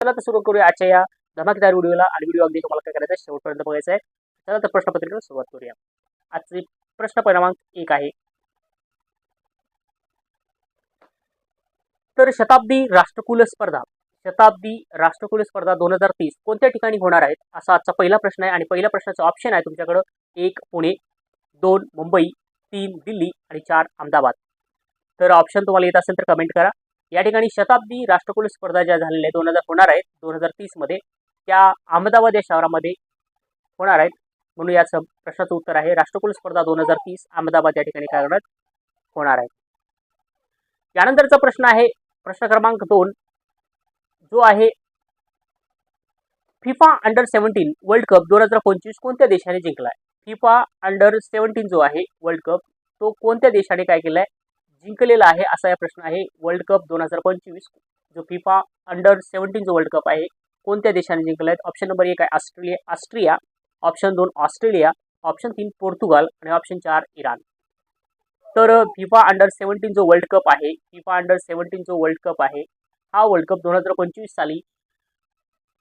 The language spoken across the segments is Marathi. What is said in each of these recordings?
चला तर सुरू करूया आजच्या या धमाकेदार व्हिडिओला. आणि व्हिडिओ अगदी तुम्हाला काय करायचं आहे, शेवटपर्यंत बघायचा आहे. चला तर प्रश्नपत्रिकेला सुरुवात करूया. आजचे प्रश्न क्रमांक 1 आहे. तर शताब्दी राष्ट्रकुल स्पर्धा 2030 कोणत्या ठिकाणी होणार आहेत, असा आजचा पहिला प्रश्न आहे. आणि पहिल्या प्रश्नाचा ऑप्शन आहे तुमच्याकडे 1 पुणे, 2 मुंबई, 3 दिल्ली आणि 4 अहमदाबाद. तर ऑप्शन तुम्हाला येत असेल तर कमेंट करा. या ठिकाणी शताब्दी राष्ट्रकुल स्पर्धा ज्या झालेल्या 2000 होणार आहेत 2030 मध्ये, त्या अहमदाबाद या शहरामध्ये होणार आहेत. म्हणून याचं प्रश्नाचं उत्तर आहे राष्ट्रकुल स्पर्धा 2030 अहमदाबाद या ठिकाणी काय होणार आहे. यानंतरचा प्रश्न आहे प्रश्न क्रमांक 2, जो आहे फिफा अंडर 17 वर्ल्ड कप 2025 कोणत्या देशाने जिंकलाय. फिफा अंडर 17 जो आहे वर्ल्ड कप, तो कोणत्या देशाने काय केलाय, जिंकलेला आहे, असा या प्रश्न आहे. वर्ल्ड कप 2025 जो फिफा अंडर 17 जो वर्ल्ड कप आहे, कोणत्या देशाने जिंकलाय. ऑप्शन नंबर 1 आहे Austria, option 2 Australia, option 3 Portugal आणि ऑप्शन 4 इराण. तर फिफा अंडर 17 जो वर्ल्ड कप आहे, फिफा अंडर 17 जो वर्ल्ड कप आहे, हा वर्ल्ड कप 2025 साली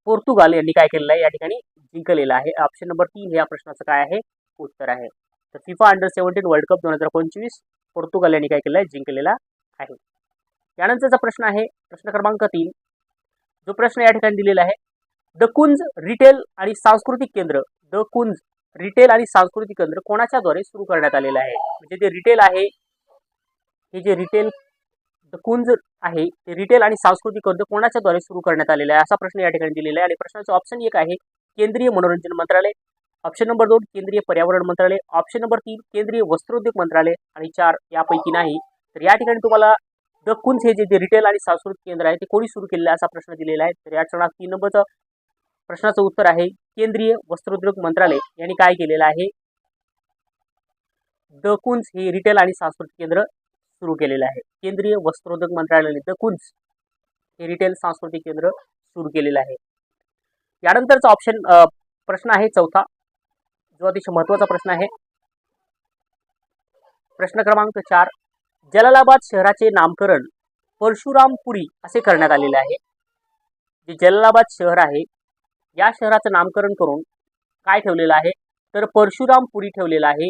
पोर्तुगाल यांनी काय केलेलं आहे, या ठिकाणी जिंकलेला आहे. ऑप्शन नंबर 3 या प्रश्नाचं काय आहे, उत्तर आहे. तर FIFA under 17 world cup 2025 Portugal यांनी काय केलं आहे, जिंकलेला आहे. यानंतरचा प्रश्न आहे प्रश्न क्रमांक 3, जो प्रश्न या ठिकाणी दिलेला आहे, द कुंज रिटेल आणि सांस्कृतिक केंद्र, द कुंज रिटेल आणि सांस्कृतिक केंद्र कोणाच्या द्वारे सुरू करण्यात आलेलं आहे. म्हणजे जे रिटेल आहे, हे जे रिटेल द कुंज आहे, ते रिटेल आणि सांस्कृतिक केंद्र कोणाच्या द्वारे सुरू करण्यात आलेला आहे, असा प्रश्न या ठिकाणी दिलेला आहे. आणि प्रश्नाचं ऑप्शन 1 आहे केंद्रीय मनोरंजन मंत्रालय, ऑप्शन नंबर 2 केंद्रीय पर्यावरण मंत्रालय, ऑप्शन नंबर 3 केंद्रीय वस्त्रोद्योग मंत्रालय आणि 4 यापैकी नाही. तर या ठिकाणी तुम्हाला द कुंज हे जे रिटेल आणि सांस्कृतिक केंद्र आहे, ते कोणी सुरू केलेलं आहे, असा प्रश्न दिलेला आहे. तर या क्षणात 3 नंबरचं प्रश्नाचं उत्तर आहे केंद्रीय वस्त्रोद्योग मंत्रालय यांनी काय केलेलं आहे, द कुंज हे रिटेल आणि सांस्कृतिक केंद्र सुरू केलेलं आहे. केंद्रीय वस्त्रोद्योग मंत्रालयाने द कुंज हे रिटेल सांस्कृतिक केंद्र सुरू केलेलं आहे. यानंतरचा ऑप्शन प्रश्न आहे चौथा, जो अतिशय महत्त्वाचा प्रश्न आहे. प्रश्न क्रमांक 4, जलालाबाद शहराचे नामकरण परशुरामपुरी असे करण्यात आलेले आहे. जे जलालाबाद शहर आहे, या शहराचं नामकरण करून काय ठेवलेलं आहे, तर परशुरामपुरी ठेवलेलं आहे.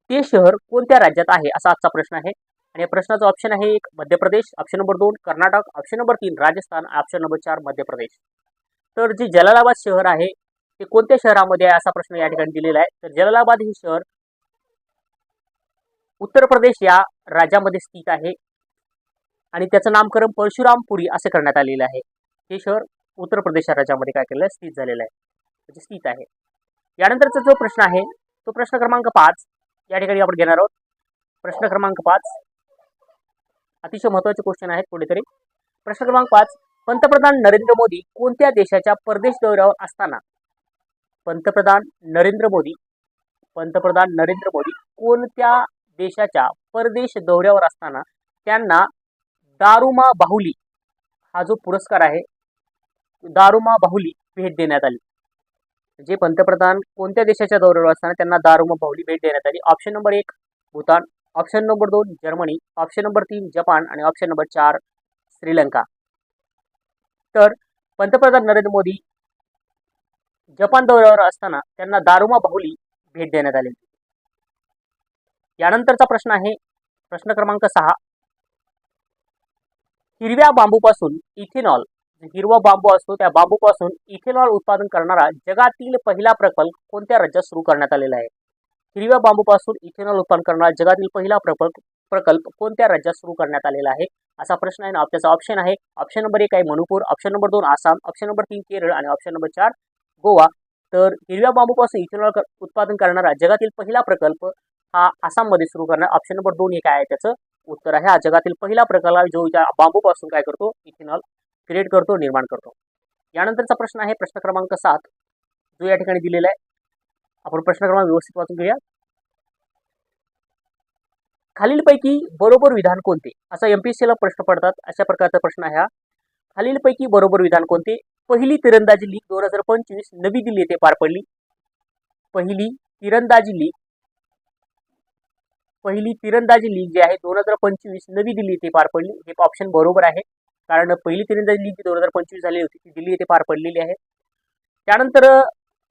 ते शहर कोणत्या राज्यात आहे, असा आजचा प्रश्न आहे. आणि या प्रश्नाचं ऑप्शन आहे 1 Madhya Pradesh, option number 2 Karnataka, option number 3 Rajasthan, option number 4 Madhya प्रदेश. तर जे जलालाबाद शहर आहे, ते कोणत्या शहरामध्ये आहे, असा प्रश्न या ठिकाणी दिलेला आहे. तर जलालाबाद हे शहर उत्तर प्रदेश या राज्यामध्ये स्थित आहे आणि त्याचं नामकरण परशुरामपुरी असे करण्यात आलेलं आहे. हे शहर उत्तर प्रदेश या राज्यामध्ये काय केलेलं आहे, स्थित झालेलं आहे, म्हणजे स्थित आहे. यानंतरचा जो प्रश्न आहे तो प्रश्न क्रमांक 5 या ठिकाणी आपण घेणार आहोत. प्रश्न क्रमांक 5 अतिशय महत्त्वाचे क्वेश्चन आहेत पुढे तरी. प्रश्न क्रमांक 5, पंतप्रधान नरेंद्र मोदी कोणत्या देशाच्या परदेश दौऱ्यावर असताना, पंतप्रधान नरेंद्र मोदी कोणत्या देशाच्या परदेश दौऱ्यावर असताना त्यांना दारुमा बाहुली हा जो पुरस्कार आहे, दारुमा बाहुली भेट देण्यात आली. जे पंतप्रधान कोणत्या देशाच्या दौऱ्यावर असताना त्यांना दारुमा बाहुली भेट देण्यात आली. Option number 1 Bhutan, option number 2 Germany, option number 3 Japan आणि ऑप्शन नंबर 4 श्रीलंका. तर पंतप्रधान नरेंद्र मोदी जपान दौऱ्यावर असताना त्यांना दारुमा बाहुली भेट देण्यात आली. यानंतरचा प्रश्न आहे प्रश्न क्रमांक 6, हिरव्या बांबूपासून इथेनॉल, हिरवा बांबू असतो त्या बांबूपासून इथेनॉल उत्पादन करणारा जगातील पहिला प्रकल्प कोणत्या राज्यात सुरू करण्यात आलेला आहे. हिरव्या बांबूपासून इथेनॉल उत्पादन करणारा जगातील पहिला प्रकल्प कोणत्या राज्यात सुरू करण्यात आलेला आहे, असा प्रश्न आहे ना. त्याचा ऑप्शन आहे ऑप्शन नंबर 1 आहे Manipur, option number 2 Assam, option number 3 Kerala आणि ऑप्शन नंबर 4 गोवा. तर हिरव्या बांबूपासून इथेनॉल उत्पादन करणारा जगातील पहिला प्रकल्प हा आसाममध्ये सुरू करणार. ऑप्शन नंबर 2 हे काय आहे, त्याचं उत्तर आहे. हा जगातील पहिला प्रकल्प जो त्या बांबूपासून काय करतो, इथेनॉल क्रिएट करतो, निर्माण करतो. यानंतरचा प्रश्न आहे प्रश्न क्रमांक 7, जो या ठिकाणी दिलेला आहे. आपण प्रश्न क्रमांक व्यवस्थित वाचून घेऊया. खालीलपैकी बरोबर विधान कोणते, असा एमपीएससीला प्रश्न पडतात, अशा प्रकारचा प्रश्न आहे हा. खालीलपैकी बरोबर विधान कोणते. पहिली तिरंदाजी लीग 2025 नवी दिल्ली येथे पार पडली. पहिली तिरंदाजी लीग जी आहे 2025 नवी दिल्ली येथे पार पडली. हे ऑप्शन बरोबर आहे. कारण पहिली तिरंदाजी लीग 2025 झाली होती ती दिल्ली येथे पार पडलेली आहे. त्यानंतर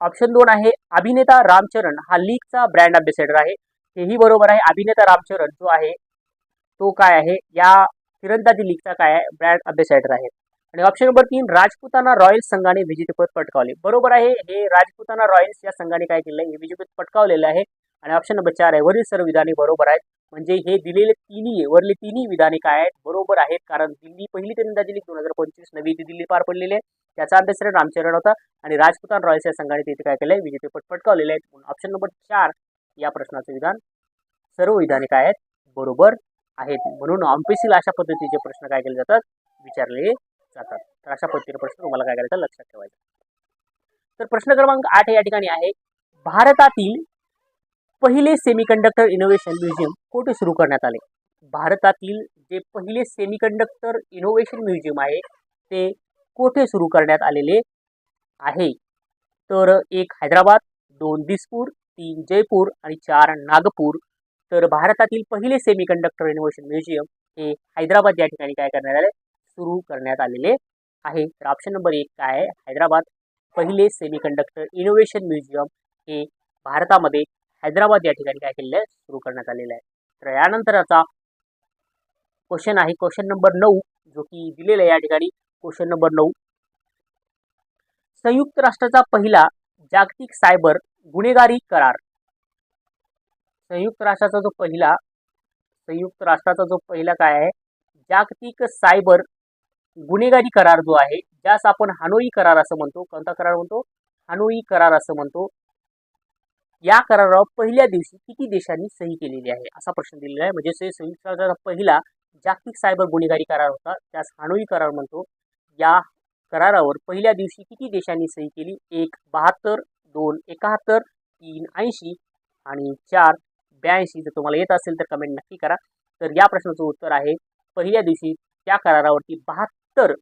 ऑप्शन 2 आहे अभिनेता रामचरण हा लीगचा ब्रँड अँबॅसेडर आहे. हेही बरोबर आहे. अभिनेता रामचरण जो आहे तो काय आहे या तिरंदाजी लीगचा काय आहे ब्रँड अँबॅसेडर आहे. आणि ऑप्शन नंबर 3 राजपुताना रॉयल्स संघाने विजेतेपद पटकावले. बरोबर आहे. हे राजपुताना रॉयल्स या संघाने काय केलं हे विजेतेपद पटकावलेलं आहे. आणि ऑप्शन नंबर 4 आहे वरील सर्व विधाने बरोबर आहेत. म्हणजे हे दिलेले वरले तिन्ही विधाने काय आहेत बरोबर आहेत. कारण दिल्ली पहिली तिरंदाजी लीग 2025 नवी दिल्ली पार पडलेली आहे. त्याचा अभ्यासक रामचरण होता आणि राजपुताना रॉयल्स या संघाने तिथे काय केलंय विजेतेपद पटकावलेले आहेत. ऑप्शन नंबर 4 या प्रश्नाचं विधान सर्व विधाने काय आहेत बरोबर आहेत. म्हणून एमपीएससीला अशा पद्धतीचे प्रश्न काय केले जातात विचारले जातात. तर अशा पद्धतीचे प्रश्न तुम्हाला काय करायचं लक्षात ठेवायचं. तर प्रश्न क्रमांक 8 या ठिकाणी आहे भारतातील पहिले सेमीकंडक्टर इनोव्हेशन म्युझियम कुठे सुरू करण्यात आले. भारतातील जे पहिले सेमीकंडक्टर इनोव्हेशन म्युझियम आहे ते कुठे सुरू करण्यात आलेले आहे. तर 1 हैदराबाद, 2 दिसपूर, 3 जयपूर आणि 4 नागपूर. तर भारतातील पहिले सेमीकंडक्टर इनोव्हेशन म्युझियम हे हैदराबाद या ठिकाणी काय करण्यात आले सुरू करण्यात आलेले आहे. तर ऑप्शन नंबर 1 काय आहे हैदराबाद पहिले सेमीकंडक्टर इनोव्हेशन म्युझियम हे भारतामध्ये हैदराबाद या ठिकाणी काय केलेलं आहे सुरू करण्यात आलेलं आहे. तर यानंतरचा क्वेश्चन आहे क्वेश्चन नंबर 9 जो की दिलेला आहे या ठिकाणी क्वेश्चन नंबर 9 संयुक्त राष्ट्राचा पहिला जागतिक सायबर गुन्हेगारी करार. संयुक्त राष्ट्राचा जो पहिला काय आहे जागतिक सायबर गुन्हेगारी करार जो आहे ज्यास आपण हानोई करार असं म्हणतो. कोणता करार म्हणतो हानोई करार असं म्हणतो. या करारावर पहिल्या दिवशी किती देशांनी सही केलेली आहे असा प्रश्न दिलेला आहे. म्हणजे संयुक्त राष्ट्राचा पहिला जागतिक सायबर गुन्हेगारी करार होता त्यास हानोई करार म्हणतो. या करारावर पहिल्या दिवशी किती देशांनी सही केली 1 72, 2 71, 3 80 आणि 4 82. जर तुम्हाला येत असेल तर कमेंट नक्की करा. तर या प्रश्नाचं उत्तर आहे पहिल्या दिवशी त्या करारावरती 72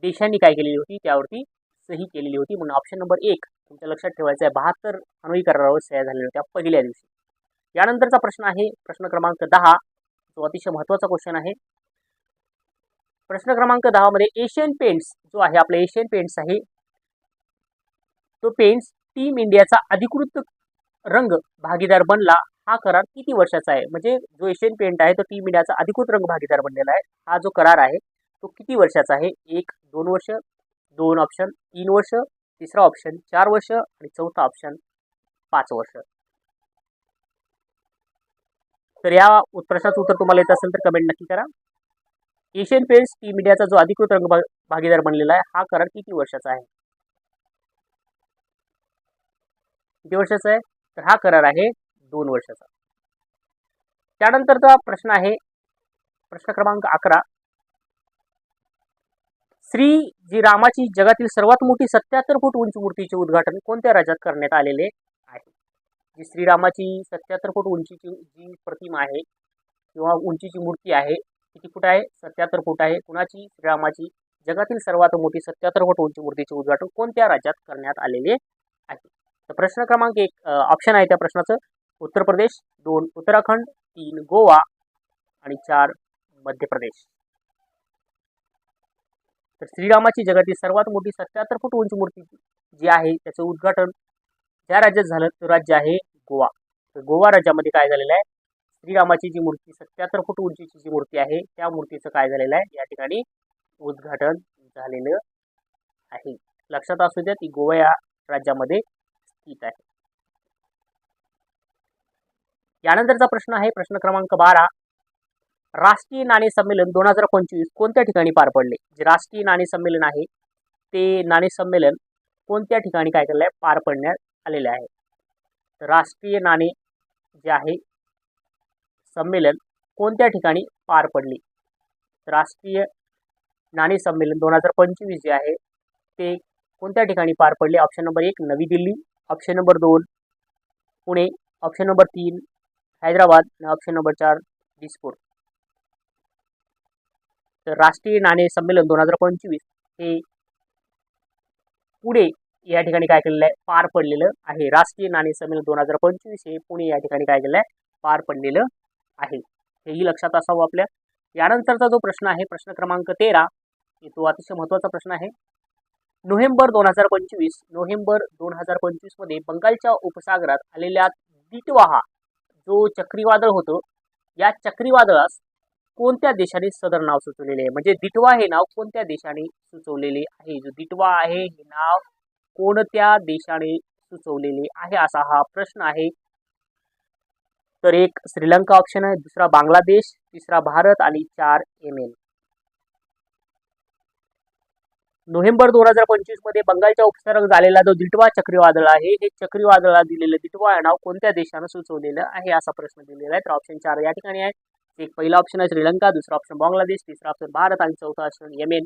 देशांनी काय केलेली होती त्यावरती सही केलेली होती. म्हणून ऑप्शन नंबर 1 तुमच्या लक्षात ठेवायचं आहे 72 हानोई करारावर सह्या झालेल्या होत्या पहिल्या दिवशी. यानंतरचा प्रश्न आहे प्रश्न क्रमांक 10 जो अतिशय महत्त्वाचा क्वेश्चन आहे. प्रश्न क्रमांक 10 मध्ये एशियन पेंट्स जो आहे आपला एशियन पेंट्स आहे तो पेंट्स टीम इंडियाचा अधिकृत रंग भागीदार बनला हा करार किती वर्षाचा आहे. म्हणजे जो एशियन पेंट आहे तो टीम इंडियाचा अधिकृत रंग भागीदार बनलेला आहे. हा जो करार आहे तो किती वर्षाचा आहे 1 2 वर्ष, 2 ऑप्शन 3 वर्ष, तिसरा ऑप्शन 4 वर्ष आणि चौथा ऑप्शन 5 वर्ष. तर या प्रश्नाचं उत्तर तुम्हाला येत असेल तर कमेंट नक्की करा. एशियन पेंट्स टीम इंडियाचा जो अधिकृत रंग भागीदार बनलेला आहे हा करार किती वर्षाचा आहे. किती वर्षाचा आहे तर हा करार आहे 2 वर्षाचा. त्यानंतरचा प्रश्न आहे प्रश्न क्रमांक 11 श्री रामाची जगातील सर्वात मोठी 77 फूट उंच मूर्तीचे उद्घाटन कोणत्या राज्यात करण्यात आलेले आहे. जी श्रीरामाची 77 फूट उंचीची जी प्रतिमा आहे किंवा उंचीची मूर्ती आहे किती फूट आहे 77 फूट आहे. कुणाची श्रीरामाची जगातील सर्वात मोठी 77 फूट उंची मूर्तीचे उद्घाटन कोणत्या राज्यात करण्यात आलेले आहे. तर प्रश्न क्रमांक 1 ऑप्शन आहे त्या प्रश्नाचं उत्तर प्रदेश, 2 उत्तराखंड, 3 गोवा आणि 4 मध्य प्रदेश. तर श्रीरामाची जगातील सर्वात मोठी 77 फूट उंची मूर्ती जी आहे त्याचं उद्घाटन ज्या राज्यात झालं तो राज्य आहे गोवा. तर गोवा राज्यामध्ये काय झालेलं आहे श्रीरामाची जी मूर्ती 77 फूट उंचीची जी मूर्ती आहे त्या मूर्तीचं काय झालेलं आहे या ठिकाणी उद्घाटन झालेलं आहे. लक्षात असू द्या ती गोवा या राज्यामध्ये स्थित आहे. यानंतरचा प्रश्न आहे प्रश्न क्रमांक 12 राष्ट्रीय नाणे संमेलन 2025 कोणत्या ठिकाणी पार पडले. जे राष्ट्रीय नाणे संमेलन आहे ते नाणे संमेलन कोणत्या ठिकाणी काय केलेलं आहे पार पडण्यात आलेले आहे. तर राष्ट्रीय नाणे जे आहे संमेलन कोणत्या ठिकाणी पार पडले. राष्ट्रीय नाणे संमेलन 2025 जे आहे ते कोणत्या ठिकाणी पार पडले. ऑप्शन नंबर 1 नवी Delhi, option number 2 Pune, option number 3 Hyderabad आणि ऑप्शन नंबर 4 दिसपूर. तर राष्ट्रीय नाणे संमेलन 2025 हे पुणे या ठिकाणी काय केलेलं आहे पार पडलेलं आहे. राष्ट्रीय नाणे संमेलन 2025 हे पुणे या ठिकाणी काय केलेलं आहे पार पडलेलं आहे. हेही लक्षात असावं आपल्या. यानंतरचा जो प्रश्न आहे प्रश्न क्रमांक 13, तो अतिशय महत्त्वाचा प्रश्न आहे. नोव्हेंबर 2025 मध्ये बंगालच्या उपसागरात आलेल्या दिटवाहा जो चक्रीवादळ होतं, या चक्रीवादळास कोणत्या देशाने सदर नाव सुचवलेले आहे? म्हणजे दिटवा हे नाव कोणत्या देशाने सुचवलेले आहे? जो दिटवा आहे हे नाव कोणत्या देशाने सुचवलेले आहे असा हा प्रश्न आहे. तर एक श्रीलंका ऑप्शन आहे, दुसरा बांगलादेश, तिसरा भारत आणि 4 येमेन. नोव्हेंबर 2025 मध्ये बंगालच्या उपसागरात झालेला जो दिटवा चक्रीवादळ आहे, हे चक्रीवादळाला दिलेलं दिटवा हे नाव कोणत्या देशाने सुचवलेलं आहे असा प्रश्न दिलेला आहे. तर ऑप्शन 4 या ठिकाणी आहे. एक पहिला ऑप्शन आहे श्रीलंका, दुसरा ऑप्शन बांगलादेश, तिसरा ऑप्शन भारत आणि चौथा ऑप्शन येमेन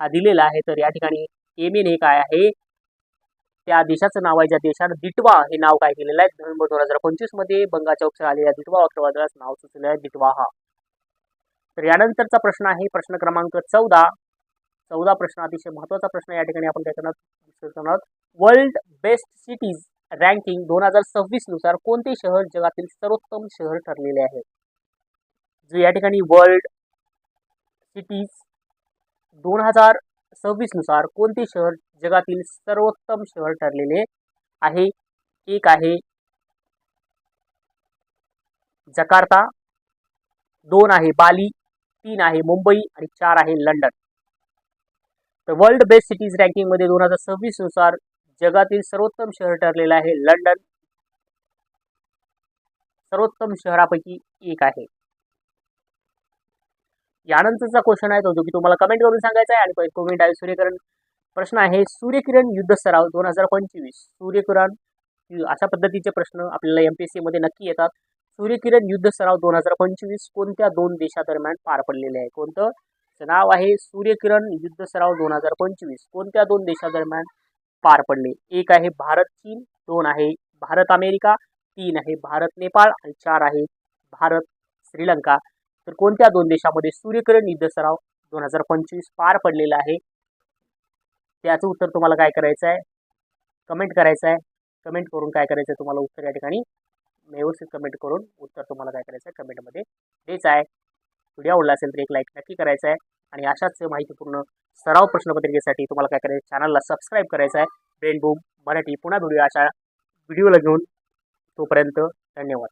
हा दिलेला आहे. तर या ठिकाणी येमेन हे काय आहे, त्या देशाचं नाव आहे ज्या देशानं दिटवा हे नाव काय केलेलं आहे. नोव्हेंबर 2025 मध्ये बंगालच्या उपसागरात आलेल्या दिटवा चक्रीवादळाचं नाव सुचवलेलं आहे दिटवा हा. तर यानंतरचा प्रश्न आहे प्रश्न क्रमांक 14 प्रश्न अतिशय महत्त्वाचा प्रश्न या ठिकाणी आपण काय करणार. वर्ल्ड बेस्ट सिटीज रँकिंग 2026 नुसार कोणते शहर जगातील सर्वोत्तम शहर ठरलेले आहे? जो या ठिकाणी वर्ल्ड सिटीज 2026 नुसार कोणते शहर जगातील सर्वोत्तम शहर ठरलेले आहे? एक आहे जकार्ता, 2 आहे बाली, 3 आहे मुंबई आणि 4 आहे लंडन. तर वर्ल्ड बेस्ट सिटीज रँकिंग मध्ये 2026 नुसार जगातील सर्वोत्तम शहर ठरलेलं आहे लंडन. सर्वोत्तम शहरापैकी एक आहे. यानंतरचा क्वेश्चन आहे तो जो की तुम्हाला कमेंट करून सांगायचा आहे. आणि कमेंट आहे सूर्यकिरण प्रश्न आहे सूर्यकिरण युद्ध सराव 2025. सूर्यकिरण अशा पद्धतीचे प्रश्न आपल्याला MPSC मध्ये नक्की येतात. सूर्यकिरण युद्ध सराव 2025 कोणत्या 2 देशादरम्यान पार पडलेले आहे? कोणतं नाव आहे सूर्यकिरण युद्ध सराव 2025 कोणत्या 2 देशादरम्यान पार पडले? एक आहे भारत चीन, 2 आहे भारत अमेरिका, 3 आहे भारत नेपाळ आणि 4 आहे भारत श्रीलंका. तर कोणत्या 2 देशामध्ये सूर्यकिरण युद्ध सराव 2025 पार पडलेला आहे? त्याचं उत्तर तुम्हाला काय करायचं आहे, कमेंट करायचं आहे. कमेंट करून काय करायचं आहे तुम्हाला उत्तर या ठिकाणी व्यवस्थित कमेंट करून उत्तर तुम्हाला काय करायचं आहे कमेंटमध्ये द्यायचं आहे. व्हिडिओ आवडला असेल तर एक लाईक नक्की करायचं आहे. आणि अशाच माहितीपूर्ण सराव प्रश्नपत्रिकेसाठी तुम्हाला काय करायचं, चॅनलला सबस्क्राईब करायचं आहे. ब्रेन बूम मराठी पुन्हा व्हिडिओ अशा व्हिडिओला घेऊन. तोपर्यंत धन्यवाद.